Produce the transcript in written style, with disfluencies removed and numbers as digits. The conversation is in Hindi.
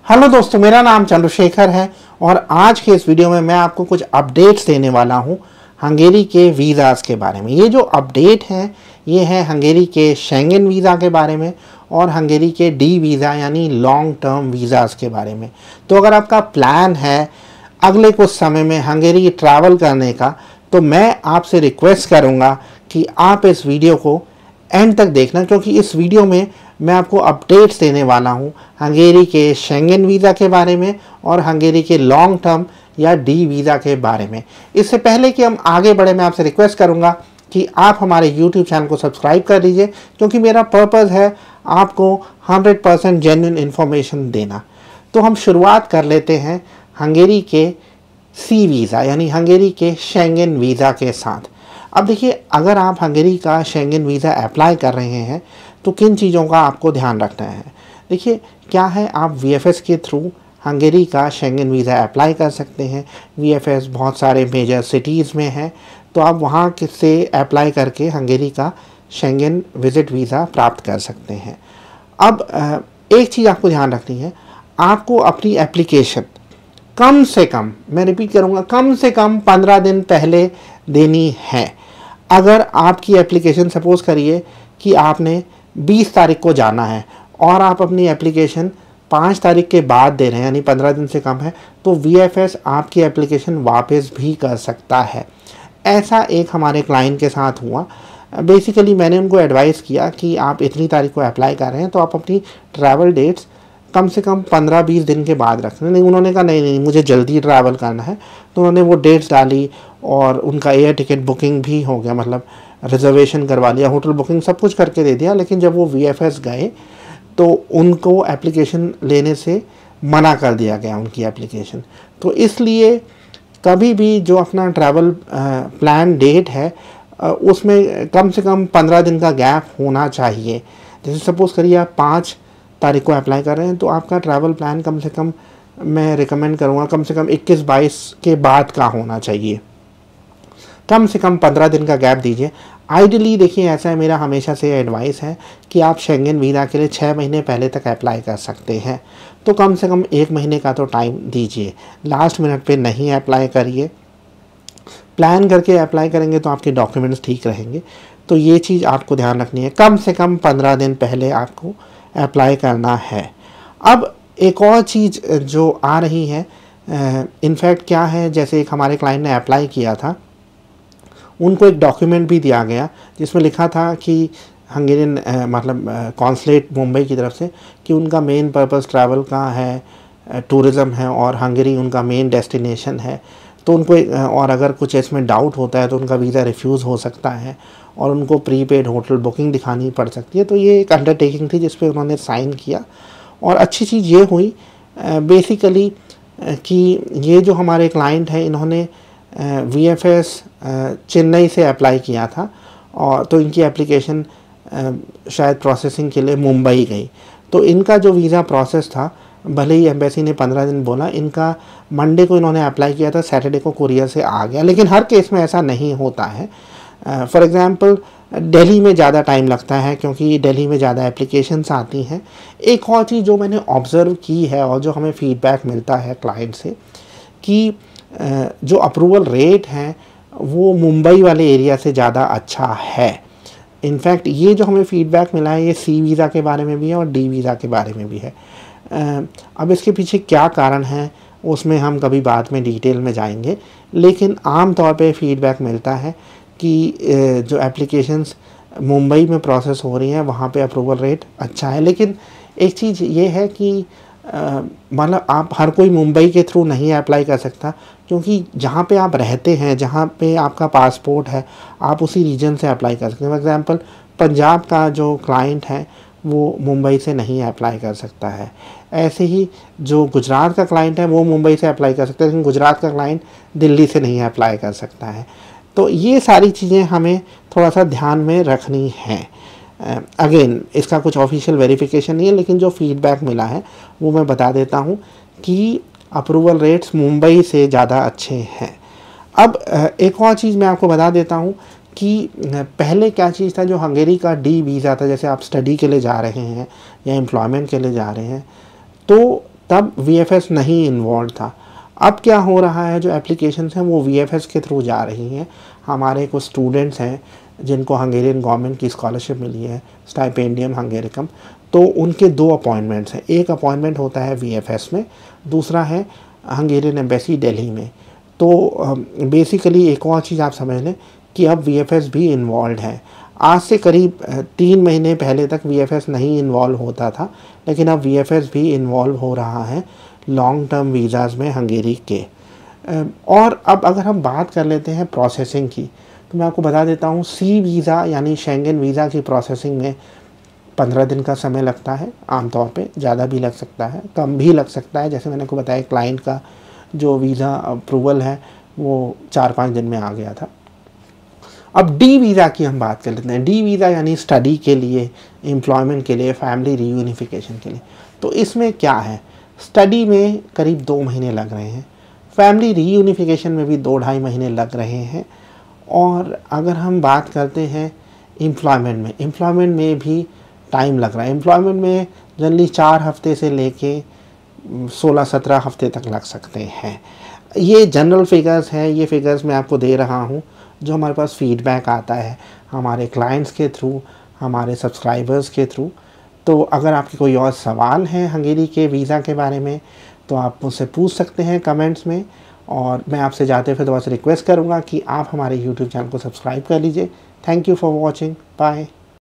हेलो दोस्तों, मेरा नाम चंद्रशेखर है और आज के इस वीडियो में मैं आपको कुछ अपडेट्स देने वाला हूं हंगेरी के वीज़ाज़ के बारे में। ये जो अपडेट हैं ये है हंगेरी के शेंगेन वीज़ा के बारे में और हंगेरी के डी वीज़ा यानी लॉन्ग टर्म वीज़ाज़ के बारे में। तो अगर आपका प्लान है अगले कुछ समय में हंगेरी ट्रैवल करने का, तो मैं आपसे रिक्वेस्ट करूँगा कि आप इस वीडियो को एंड तक देखना, क्योंकि इस वीडियो में मैं आपको अपडेट्स देने वाला हूं हंगेरी के शेंगेन वीज़ा के बारे में और हंगेरी के लॉन्ग टर्म या डी वीज़ा के बारे में। इससे पहले कि हम आगे बढ़े, मैं आपसे रिक्वेस्ट करूंगा कि आप हमारे YouTube चैनल को सब्सक्राइब कर लीजिए, क्योंकि मेरा पर्पज़ है आपको 100% जेन्युइन इन्फॉर्मेशन देना। तो हम शुरुआत कर लेते हैं हंगेरी के सी वीज़ा यानी हंगेरी के शेंगेन वीज़ा के साथ। अब देखिए, अगर आप हंगेरी का शेंगेन वीज़ा अप्लाई कर रहे हैं तो किन चीज़ों का आपको ध्यान रखना है। देखिए, क्या है, आप VFS के थ्रू हंगेरी का शेंगेन वीज़ा अप्लाई कर सकते हैं। VFS बहुत सारे मेजर सिटीज़ में है, तो आप वहाँ से अप्लाई करके हंगेरी का शेंगेन विज़िट वीज़ा प्राप्त कर सकते हैं। अब एक चीज़ आपको ध्यान रखनी है, आपको अपनी एप्लीकेशन कम से कम, मैं रिपीट करूँगा, कम से कम 15 दिन पहले देनी है। अगर आपकी एप्लीकेशन, सपोज़ करिए कि आपने 20 तारीख को जाना है और आप अपनी एप्लीकेशन 5 तारीख के बाद दे रहे हैं यानी 15 दिन से कम है, तो VFS आपकी एप्लीकेशन वापस भी कर सकता है। ऐसा एक हमारे क्लाइंट के साथ हुआ। बेसिकली मैंने उनको एडवाइस किया कि आप इतनी तारीख को अप्लाई कर रहे हैं तो आप अपनी ट्रैवल डेट्स कम से कम 15-20 दिन के बाद रखना। नहीं, उन्होंने कहा नहीं मुझे जल्दी ट्रैवल करना है, तो उन्होंने वो डेट्स डाली और उनका एयर टिकट बुकिंग भी हो गया, मतलब रिजर्वेशन करवा लिया, होटल बुकिंग सब कुछ करके दे दिया। लेकिन जब वो VFS गए तो उनको एप्लीकेशन लेने से मना कर दिया गया, उनकी एप्लीकेशन। तो इसलिए कभी भी जो अपना ट्रैवल प्लान डेट है उसमें कम से कम 15 दिन का गैप होना चाहिए। जैसे सपोज़ करिए आप 5 तारीख को अप्लाई कर रहे हैं, तो आपका ट्रैवल प्लान कम से कम, मैं रिकमेंड करूँगा, कम से कम 21-22 के बाद का होना चाहिए। कम से कम 15 दिन का गैप दीजिए। आइडियली देखिए, ऐसा है, मेरा हमेशा से एडवाइस है कि आप शेंगेन वीज़ा के लिए 6 महीने पहले तक अप्लाई कर सकते हैं, तो कम से कम 1 महीने का तो टाइम दीजिए। लास्ट मिनट पे नहीं अप्लाई करिए, प्लान करके अप्लाई करेंगे तो आपके डॉक्यूमेंट्स ठीक रहेंगे। तो ये चीज़ आपको ध्यान रखनी है, कम से कम 15 दिन पहले आपको अप्लाई करना है। अब एक और चीज़ जो आ रही है, इनफैक्ट क्या है, जैसे एक हमारे क्लाइंट ने अप्लाई किया था, उनको एक डॉक्यूमेंट भी दिया गया जिसमें लिखा था कि हंगेरियन मतलब कॉन्सुलेट मुंबई की तरफ से कि उनका मेन पर्पस ट्रैवल का है, टूरिज़्म है और हंगेरी उनका मेन डेस्टिनेशन है। तो उनको और अगर कुछ इसमें डाउट होता है तो उनका वीज़ा रिफ्यूज़ हो सकता है और उनको प्रीपेड होटल बुकिंग दिखानी पड़ सकती है। तो ये एक अंडरटेकिंग थी जिस पे उन्होंने साइन किया। और अच्छी चीज़ ये हुई बेसिकली कि ये जो हमारे क्लाइंट हैं, इन्होंने VFS चेन्नई से अप्लाई किया था और तो इनकी एप्लीकेशन शायद प्रोसेसिंग के लिए मुंबई गई। तो इनका जो वीज़ा प्रोसेस था, भले ही एम्बेसी ने 15 दिन बोला, इनका मंडे को इन्होंने अप्लाई किया था, सैटरडे को कुरियर से आ गया। लेकिन हर केस में ऐसा नहीं होता है। फॉर एग्ज़ाम्पल दिल्ली में ज़्यादा टाइम लगता है क्योंकि दिल्ली में ज़्यादा एप्लीकेशंस आती हैं। एक और चीज़ जो मैंने ऑब्ज़र्व की है और जो हमें फ़ीडबैक मिलता है क्लाइंट से, कि जो अप्रूवल रेट है वो मुंबई वाले एरिया से ज़्यादा अच्छा है। इनफैक्ट ये जो हमें फ़ीडबैक मिला है, ये सी वीज़ा के बारे में भी है और डी वीज़ा के बारे में भी है। अब इसके पीछे क्या कारण है उसमें हम कभी बाद में डिटेल में जाएंगे, लेकिन आम तौर पे फ़ीडबैक मिलता है कि जो एप्लीकेशंस मुंबई में प्रोसेस हो रही हैं वहाँ पे अप्रूवल रेट अच्छा है। लेकिन एक चीज़ ये है कि मतलब आप हर कोई मुंबई के थ्रू नहीं अप्लाई कर सकता, क्योंकि जहाँ पे आप रहते हैं, जहाँ पे आपका पासपोर्ट है, आप उसी रीजन से अप्लाई कर सकते हैं। फॉर एग्ज़ाम्पल पंजाब का जो क्लाइंट है वो मुंबई से नहीं अप्लाई कर सकता है। ऐसे ही जो गुजरात का क्लाइंट है वो मुंबई से अप्लाई कर सकता है, लेकिन गुजरात का क्लाइंट दिल्ली से नहीं अप्लाई कर सकता है। तो ये सारी चीज़ें हमें थोड़ा सा ध्यान में रखनी हैं। अगेन इसका कुछ ऑफिशियल वेरिफिकेशन नहीं है, लेकिन जो फीडबैक मिला है वो मैं बता देता हूँ कि अप्रूवल रेट्स मुंबई से ज़्यादा अच्छे हैं। अब एक और चीज़ मैं आपको बता देता हूँ कि पहले क्या चीज़ था, जो हंगेरी का डी वीज़ा था, जैसे आप स्टडी के लिए जा रहे हैं या एम्प्लॉयमेंट के लिए जा रहे हैं, तो तब VFS नहीं इन्वॉल्व था। अब क्या हो रहा है, जो एप्लीकेशंस हैं वो VFS के थ्रू जा रही हैं। हमारे कुछ स्टूडेंट्स हैं जिनको हंगेरियन गवर्नमेंट की स्कॉलरशिप मिली है, स्टाइपेंडियम हंगेरिकम, तो उनके 2 अपॉइंटमेंट्स हैं। एक अपॉइंटमेंट होता है VFS में, दूसरा है हंगेरियन एम्बेसी दिल्ली में। तो बेसिकली एक और चीज़ आप समझ लें कि अब VFS भी इन्वॉल्व है। आज से करीब 3 महीने पहले तक VFS नहीं इन्वॉल्व होता था, लेकिन अब VFS भी इन्वॉल्व हो रहा है लॉन्ग टर्म वीज़ाज़ में हंगेरी के। और अब अगर हम बात कर लेते हैं प्रोसेसिंग की, तो मैं आपको बता देता हूँ, सी वीज़ा यानी शेंगन वीज़ा की प्रोसेसिंग में 15 दिन का समय लगता है आमतौर पे, ज़्यादा भी लग सकता है, कम भी लग सकता है। जैसे मैंने आपको बताया, क्लाइंट का जो वीज़ा अप्रूवल है वो 4-5 दिन में आ गया था। अब डी वीज़ा की हम बात कर लेते हैं। डी वीज़ा यानी स्टडी के लिए, एम्प्लॉयमेंट के लिए, फैमिली रीयूनिफिकेशन के लिए। तो इसमें क्या है, स्टडी में करीब 2 महीने लग रहे हैं, फैमिली रीयूनिफिकेशन में भी 2-2.5 महीने लग रहे हैं। और अगर हम बात करते हैं एम्प्लॉयमेंट में भी टाइम लग रहा है। एम्प्लॉयमेंट में जनरली 4 हफ्ते से लेके 16-17 हफ्ते तक लग सकते हैं। ये जनरल फिगर्स हैं, ये फिगर्स मैं आपको दे रहा हूँ जो हमारे पास फीडबैक आता है हमारे क्लाइंट्स के थ्रू, हमारे सब्सक्राइबर्स के थ्रू। तो अगर आपके कोई और सवाल हैं हंगेरी के वीज़ा के बारे में, तो आप मुझसे पूछ सकते हैं कमेंट्स में। और मैं आपसे जाते हुए दोबारा से रिक्वेस्ट करूँगा कि आप हमारे YouTube चैनल को सब्सक्राइब कर लीजिए। Thank you for watching, bye.